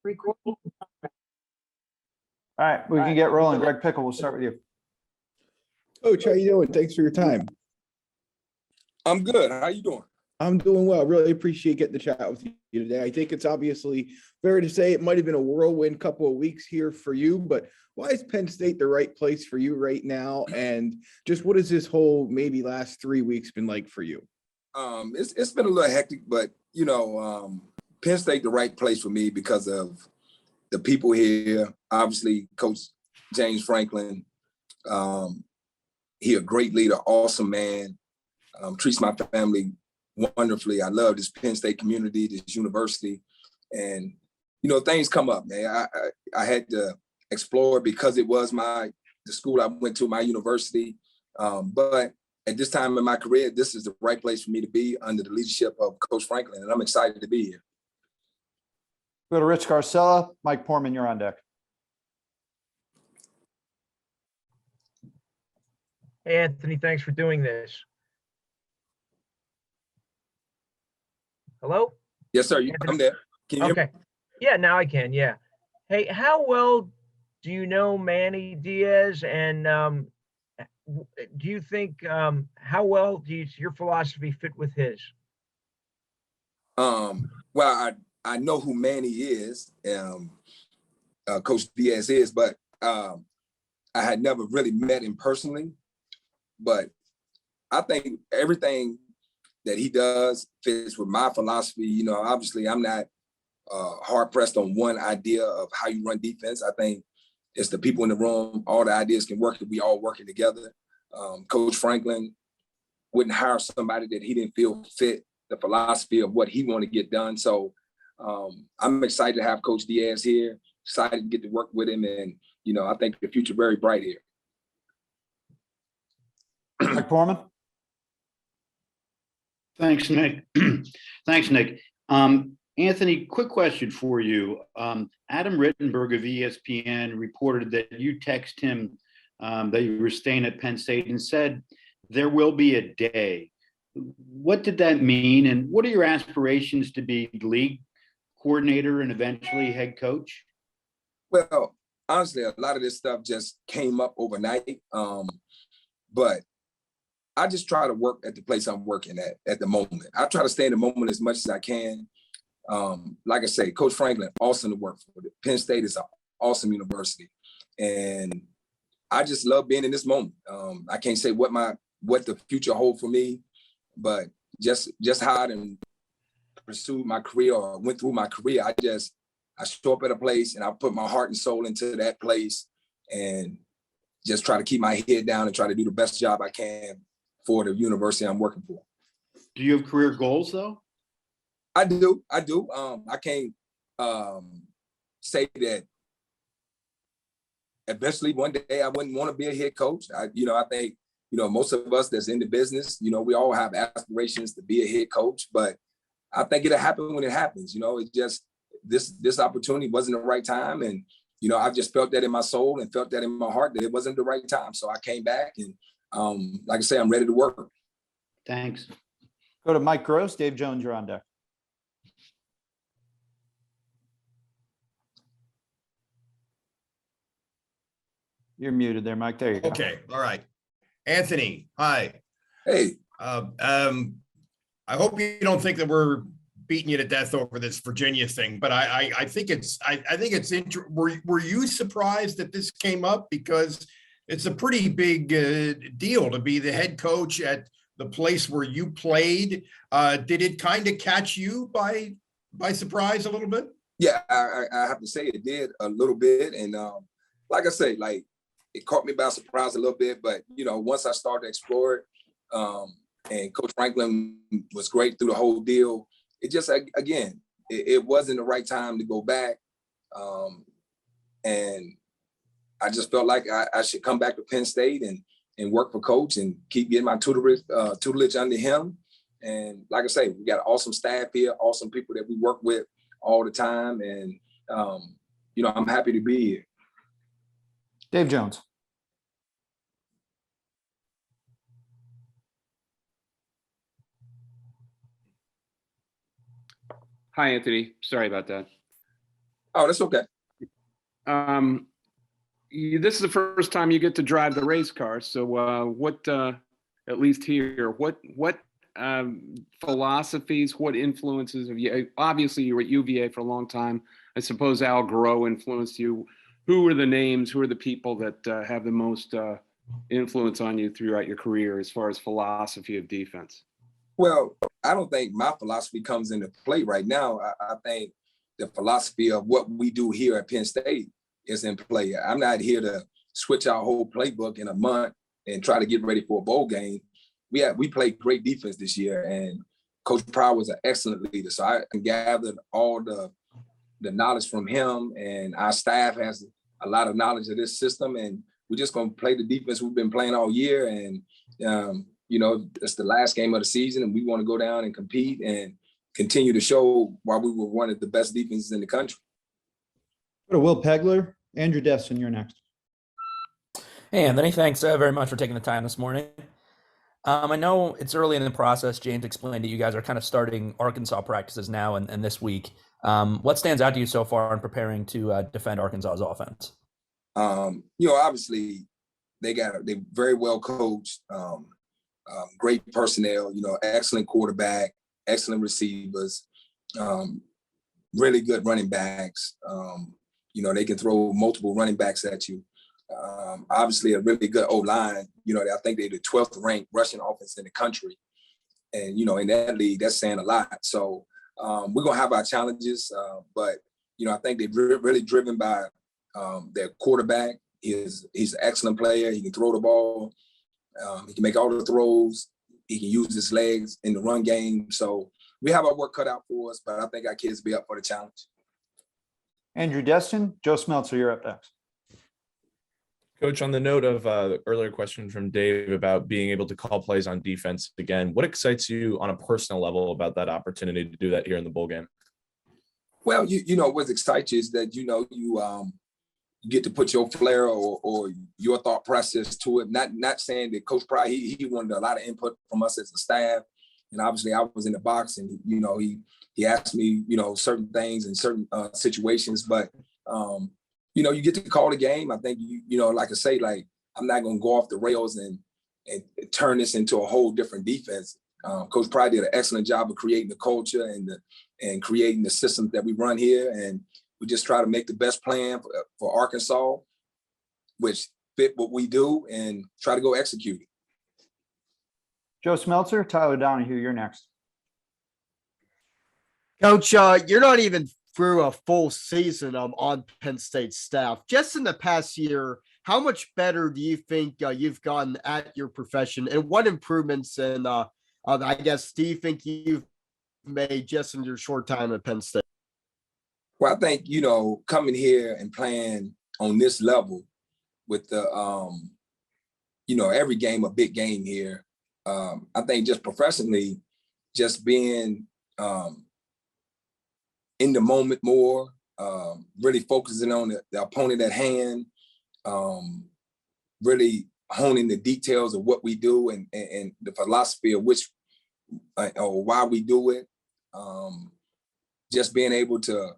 Recording. All right, we can get rolling. Greg Pickle, we'll start with you. Coach, how you doing? Thanks for your time. I'm good. How you doing? I'm doing well. Really appreciate getting to chat with you today. I think it's obviously fair to say it might have been a whirlwind couple of weeks here for you, but why is Penn State the right place for you right now? And just what has this whole maybe last 3 weeks been like for you? It's been a little hectic, but Penn State the right place for me because of the people here. Obviously, Coach James Franklin. He a great leader, awesome man. Treats my family wonderfully. I love this Penn State community, this university, and things come up, man. I had to explore because it was the school I went to, my university. But at this time in my career, this is the right place for me to be under the leadership of Coach Franklin, and I'm excited to be here. Go to Rich Garcella. Mike Porman, you're on deck. Hey, Anthony, thanks for doing this. Hello? Yes, sir. I'm there. Can you hear me? Okay. Yeah, now I can. Yeah. Hey, how well do you know Manny Diaz? And do you think how well your philosophy fit with his? Well, I know who Manny is, Coach Diaz is, but I had never really met him personally. But I think everything that he does fits with my philosophy. Obviously I'm not hard pressed on one idea of how you run defense. I think it's the people in the room. All the ideas can work if we all working together. Coach Franklin wouldn't hire somebody that he didn't feel fit the philosophy of what he wanted to get done. So I'm excited to have Coach Diaz here, excited to get to work with him. And, I think the future very bright here. Mike Porman. Thanks, Nick. Thanks, Nick. Anthony, quick question for you. Adam Rittenberg of ESPN reported that you texted him that you were staying at Penn State and said there will be a day. What did that mean? And what are your aspirations to be league coordinator and eventually head coach? Well, honestly, a lot of this stuff just came up overnight. But I just try to work at the place I'm working at the moment. I try to stay in the moment as much as I can. Like I say, Coach Franklin, awesome to work for. Penn State is an awesome university. And I just love being in this moment. I can't say what the future holds for me, but just how I done pursued my career or went through my career, I show up at a place and I put my heart and soul into that place and just try to keep my head down and try to do the best job I can for the university I'm working for. Do you have career goals though? I do. I can't say that eventually one day I wouldn't want to be a head coach. I think, most of us that's in the business, we all have aspirations to be a head coach, but I think it'll happen when it happens. It just, this opportunity wasn't the right time. And, I've just felt that in my soul and felt that in my heart that it wasn't the right time. So I came back and, like I say, I'm ready to work. Thanks. Go to Mike Gross. Dave Jones, you're on deck. You're muted there, Mike. There you go. Okay. All right. Anthony, hi. Hey. I hope you don't think that we're beating you to death over this Virginia thing, but I think it's interesting. Were you surprised that this came up? Because it's a pretty big deal to be the head coach at the place where you played. Did it kind of catch you by surprise a little bit? Yeah, I have to say it did a little bit. And like I say, it caught me by surprise a little bit. But, once I started to explore it, and Coach Franklin was great through the whole deal, it just, again, it wasn't the right time to go back. And I just felt like I should come back to Penn State and work for Coach and keep getting my tutelage under him. And like I say, we got an awesome staff here, awesome people that we work with all the time. And, I'm happy to be here. Dave Jones. Hi, Anthony. Sorry about that. Oh, that's okay. This is the first time you get to drive the race car. So what, at least here, what philosophies, what influences have you, obviously you were at UVA for a long time. I suppose Al Groh influenced you. Who are the names, who are the people that have the most influence on you throughout your career as far as philosophy of defense? Well, I don't think my philosophy comes into play right now. I think the philosophy of what we do here at Penn State is in play. I'm not here to switch our whole playbook in a month and try to get ready for a bowl game. We played great defense this year, and Coach Pryor was an excellent leader. So I gathered all the knowledge from him, and our staff has a lot of knowledge of this system, and we're just going to play the defense we've been playing all year. And, it's the last game of the season, and we want to go down and compete and continue to show why we were one of the best defenses in the country. Go to Will Pegler. Andrew Destin, you're next. Hey, Anthony, thanks very much for taking the time this morning. I know it's early in the process. James explained that you guys are kind of starting Arkansas practices now and this week. What stands out to you so far in preparing to defend Arkansas's offense? Obviously they very well coached, great personnel, excellent quarterback, excellent receivers, really good running backs. They can throw multiple running backs at you. Obviously a really good O-line. I think they're the 12th ranked rushing offense in the country. And, in that league, that's saying a lot. So we're going to have our challenges, but, I think they're really driven by their quarterback. He's an excellent player. He can throw the ball. He can make all the throws. He can use his legs in the run game. So we have our work cut out for us, but I think our kids will be up for the challenge. Andrew Destin, Joe Smeltzer, you're up next. Coach, on the note of the earlier question from Dave about being able to call plays on defense again, what excites you on a personal level about that opportunity to do that here in the bowl game? Well, what excites you is that, you get to put your flair or your thought process to it. Not saying that Coach Pryor, he wanted a lot of input from us as a staff. And obviously I was in the box and, he asked me, certain things in certain situations, but, you get to call the game. I think, like I say, I'm not going to go off the rails and turn this into a whole different defense. Coach Pryor did an excellent job of creating the culture and creating the systems that we run here. And we just try to make the best plan for Arkansas, which fit what we do, and try to go execute it. Joe Smeltzer, Tyler Donahue, you're next. Coach, you're not even through a full season on Penn State staff. Just in the past year, how much better do you think you've gotten at your profession, and what improvements and I guess do you think you've made just in your short time at Penn State? Well, I think, coming here and playing on this level with the, every game a big game here. I think just professionally, just being in the moment more, really focusing on the opponent at hand, really honing the details of what we do and the philosophy of which or why we do it. Just being able to,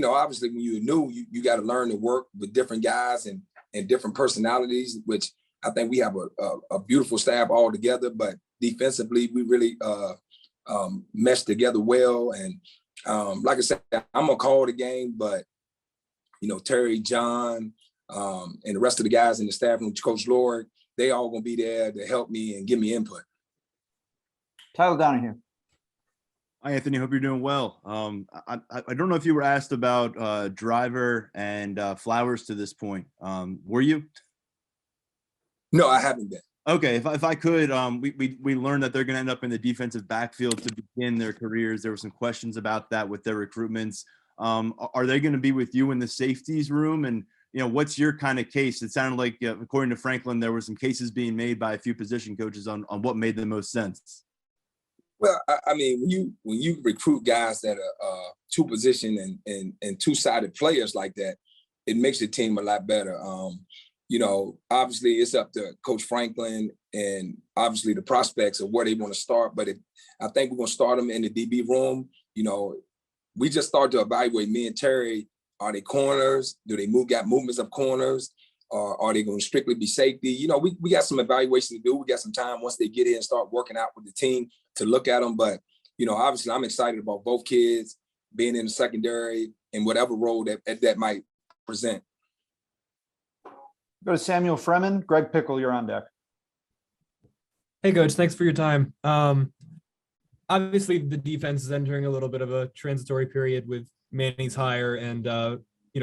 obviously when you're new, you got to learn to work with different guys and different personalities, which I think we have a beautiful staff all together, but defensively we really mesh together well. And like I said, I'm gonna call the game, but Terry, John, and the rest of the guys in the staff room, Coach Lord, they all gonna be there to help me and give me input. Tyler Donahue. Hi, Anthony. Hope you're doing well. I don't know if you were asked about Driver and Flowers to this point. Were you? No, I haven't been. Okay, if I could, we learned that they're going to end up in the defensive backfield to begin their careers. There were some questions about that with their recruitments. Are they going to be with you in the safeties room? And what's your kind of case? It sounded like, according to Franklin, there were some cases being made by a few position coaches on what made the most sense. Well, I mean, when you recruit guys that are two position and two-sided players like that, it makes your team a lot better. Obviously it's up to Coach Franklin and obviously the prospects of where they want to start. But I think we're going to start them in the DB room. We just started to evaluate. Me and Terry Are they corners? Do they got movements of corners? Or are they going to strictly be safety? You know, we got some evaluation to do. We got some time once they get in and start working out with the team to look at them. But, you know, obviously I'm excited about both kids being in the secondary in whatever role that might present. Go to Samuel Freeman. Greg Pickle, you're on deck. Hey, Coach, thanks for your time. Obviously, the defense is entering a little bit of a transitory period with Manny's hire and,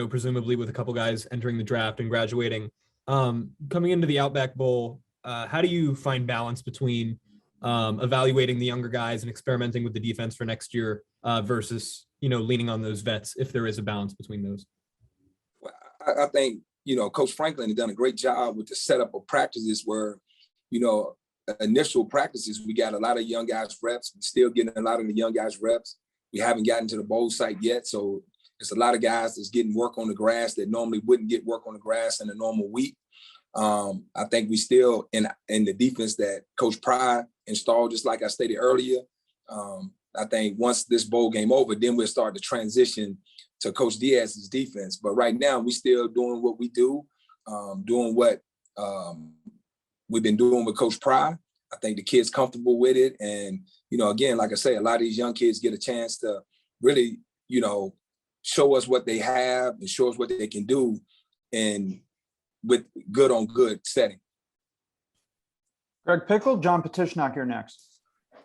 presumably with a couple guys entering the draft and graduating. Coming into the Outback Bowl, how do you find balance between evaluating the younger guys and experimenting with the defense for next year versus, leaning on those vets if there is a balance between those? Well, I think, Coach Franklin has done a great job with the setup of practices where, initial practices, we got a lot of young guys reps. We're still getting a lot of the young guys reps. We haven't gotten to the bowl site yet. So it's a lot of guys that's getting work on the grass that normally wouldn't get work on the grass in a normal week. I think we still in the defense that Coach Pry installed, just like I stated earlier. I think once this bowl game over, then we'll start to transition to Coach Diaz's defense. But right now, we still doing what we do, doing what we've been doing with Coach Pry. I think the kids comfortable with it. And, again, like I say, a lot of these young kids get a chance to really, show us what they have and show us what they can do and with good on good setting. Greg Pickle, John Petishnock, you're next.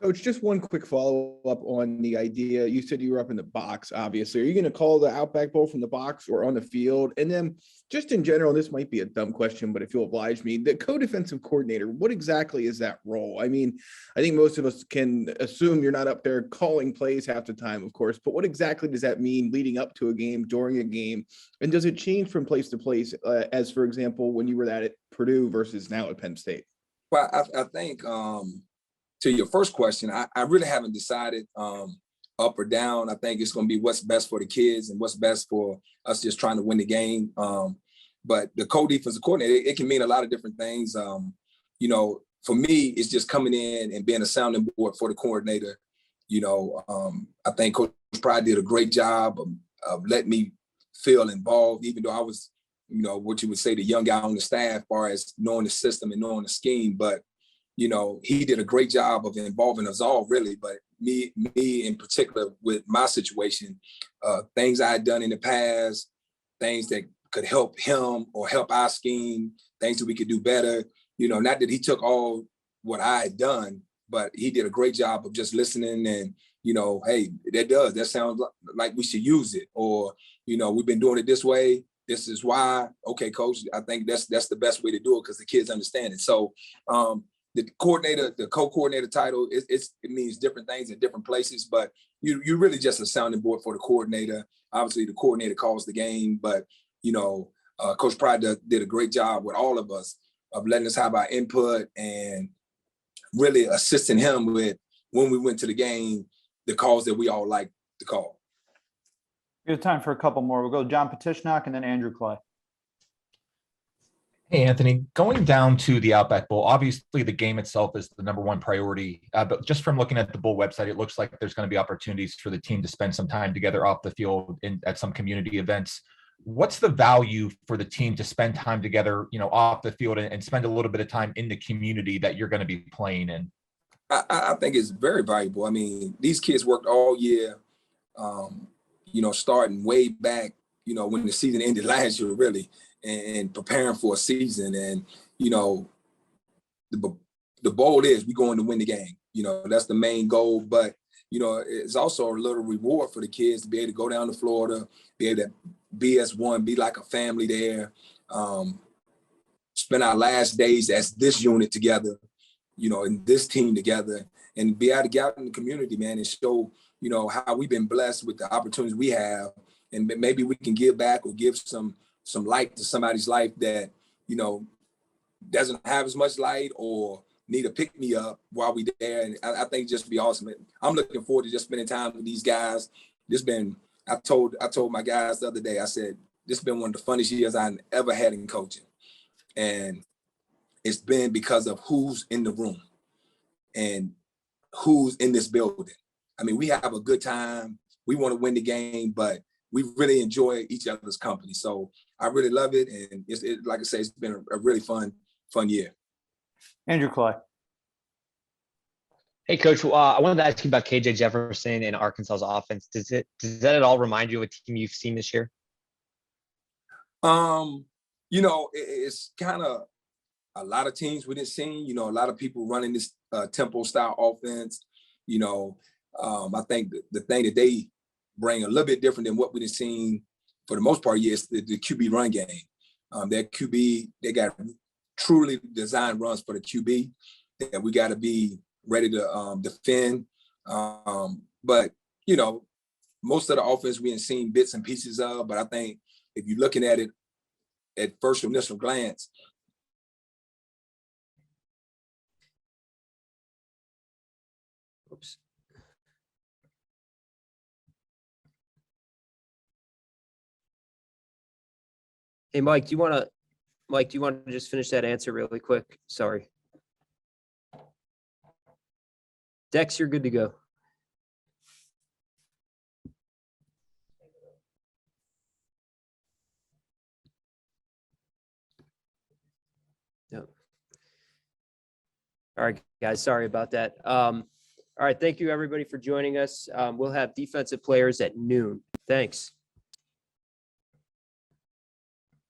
Coach, just one quick follow-up on the idea. You said you were up in the box, obviously. Are you going to call the Outback Bowl from the box or on the field? And then just in general, this might be a dumb question, but if you'll oblige me, the co-defensive coordinator, what exactly is that role? I mean, I think most of us can assume you're not up there calling plays half the time, of course, but what exactly does that mean leading up to a game, during a game? And does it change from place to place, as, for example, when you were at Purdue versus now at Penn State? Well, I think to your first question, I really haven't decided up or down. I think it's going to be what's best for the kids and what's best for us just trying to win the game. But the co-defensive coordinator, it can mean a lot of different things. For me, it's just coming in and being a sounding board for the coordinator. I think Coach Pride did a great job of letting me feel involved, even though I was, what you would say, the young guy on the staff, as far as knowing the system and knowing the scheme. But he did a great job of involving us all, really. But me in particular with my situation, things I had done in the past, things that could help him or help our scheme, things that we could do better. Not that he took all what I had done, but he did a great job of just listening and, hey, that sounds like we should use it. Or, we've been doing it this way. This is why. Okay, coach, I think that's the best way to do it because the kids understand it. So, the co-coordinator title, it means different things in different places, but you're really just a sounding board for the coordinator. Obviously, the coordinator calls the game, but, Coach Pride did a great job with all of us of letting us have our input and really assisting him with, when we went to the game, the calls that we all like to call. We have time for a couple more. We'll go John Petishnock and then Andrew Clay. Hey, Anthony, going down to the Outback Bowl, obviously the game itself is the number one priority, but just from looking at the Bowl website, it looks like there's going to be opportunities for the team to spend some time together off the field at some community events. What's the value for the team to spend time together, off the field and spend a little bit of time in the community that you're going to be playing in? I think it's very valuable. I mean, these kids worked all year, starting way back, when the season ended last year, really, and preparing for a season. And, the bowl is we going to win the game. That's the main goal. But, it's also a little reward for the kids to be able to go down to Florida, be able to be as one, be like a family there, spend our last days as this unit together, and this team together, and be able to get out in the community, man, and show, how we've been blessed with the opportunities we have. And maybe we can give back or give some light to somebody's life that, doesn't have as much light or need a pick me up while we there. And I think just be awesome. I'm looking forward to just spending time with these guys. I told my guys the other day, I said, this has been one of the funniest years I've ever had in coaching. And it's been because of who's in the room and who's in this building. I mean, we have a good time. We want to win the game, but we really enjoy each other's company. So I really love it. And like I say, it's been a really fun year. Andrew Clay. Hey, Coach. I wanted to ask you about KJ Jefferson and Arkansas's offense. Does that at all remind you of a team you've seen this year? It's kind of a lot of teams we didn't see. A lot of people running this tempo style offense. I think the thing that they bring a little bit different than what we've seen for the most part is the QB run game. Their QB, they got truly designed runs for the QB that we got to be ready to defend. But, most of the offense we ain't seen bits and pieces of, but I think if you're looking at it at first initial glance, oops. Hey, Mike, do you want to just finish that answer really quick? Sorry. Dex, you're good to go. Yep. All right, guys, sorry about that. All right, thank you everybody for joining us. We'll have defensive players at noon. Thanks.